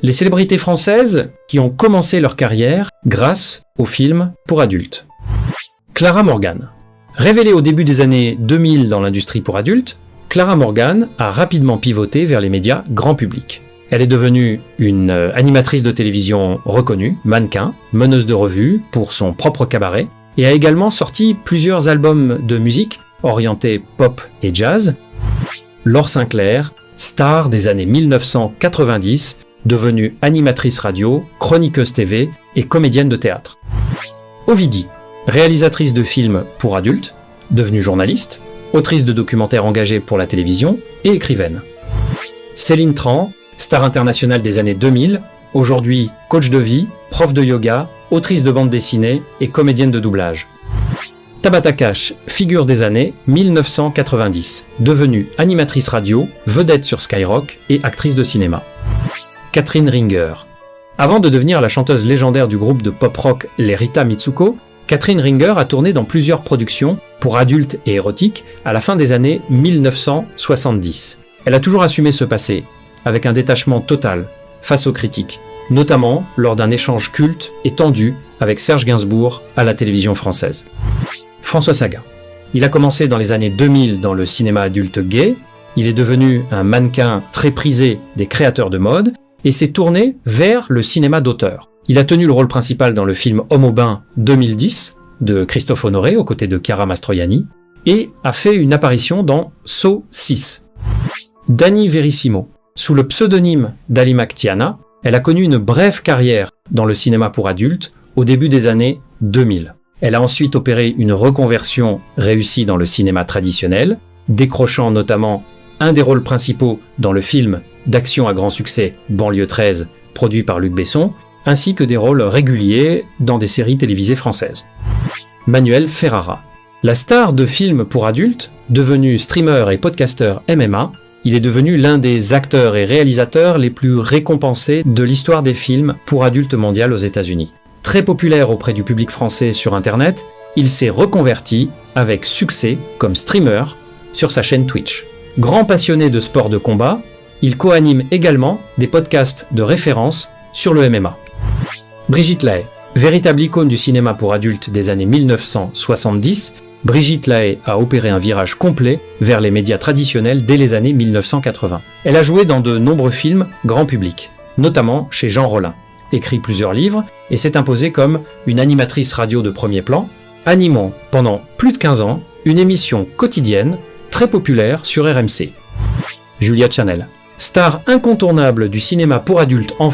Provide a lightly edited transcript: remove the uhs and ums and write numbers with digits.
Les célébrités françaises qui ont commencé leur carrière grâce aux films pour adultes. Clara Morgan. Révélée au début des années 2000 dans l'industrie pour adultes, Clara Morgan a rapidement pivoté vers les médias grand public. Elle est devenue une animatrice de télévision reconnue, mannequin, meneuse de revue pour son propre cabaret, et a également sorti plusieurs albums de musique orientés pop et jazz. Laure Sinclair, star des années 1990, devenue animatrice radio, chroniqueuse TV et comédienne de théâtre. Ovidie, réalisatrice de films pour adultes, devenue journaliste, autrice de documentaires engagés pour la télévision et écrivaine. Céline Tran, star internationale des années 2000, aujourd'hui coach de vie, prof de yoga, autrice de bande dessinée et comédienne de doublage. Tabata Cash, figure des années 1990, devenue animatrice radio, vedette sur Skyrock et actrice de cinéma. Catherine Ringer. Avant de devenir la chanteuse légendaire du groupe de pop-rock les Rita Mitsuko, Catherine Ringer a tourné dans plusieurs productions pour adultes et érotiques à la fin des années 1970. Elle a toujours assumé ce passé, avec un détachement total face aux critiques, notamment lors d'un échange culte et tendu avec Serge Gainsbourg à la télévision française. François Sagan. Il a commencé dans les années 2000 dans le cinéma adulte gay, il est devenu un mannequin très prisé des créateurs de mode et s'est tourné vers le cinéma d'auteur. Il a tenu le rôle principal dans le film Homme au bain 2010 de Christophe Honoré aux côtés de Chiara Mastroianni et a fait une apparition dans Saw 6. Dani Verissimo. Sous le pseudonyme d'Ali Maktiana, elle a connu une brève carrière dans le cinéma pour adultes au début des années 2000. Elle a ensuite opéré une reconversion réussie dans le cinéma traditionnel, décrochant notamment un des rôles principaux dans le film d'action à grand succès Banlieue 13, produit par Luc Besson, ainsi que des rôles réguliers dans des séries télévisées françaises. Manuel Ferrara. La star de films pour adultes, devenu streamer et podcasteur MMA, il est devenu l'un des acteurs et réalisateurs les plus récompensés de l'histoire des films pour adultes mondial aux États-Unis. Très populaire auprès du public français sur Internet, il s'est reconverti avec succès comme streamer sur sa chaîne Twitch. Grand passionné de sport de combat, il co-anime également des podcasts de référence sur le MMA. Brigitte Lahaie. Véritable icône du cinéma pour adultes des années 1970, Brigitte Lahaie a opéré un virage complet vers les médias traditionnels dès les années 1980. Elle a joué dans de nombreux films grand public, notamment chez Jean Rollin, écrit plusieurs livres et s'est imposée comme une animatrice radio de premier plan, animant pendant plus de 15 ans une émission quotidienne très populaire sur RMC. Julia Channel. Star incontournable du cinéma pour adultes en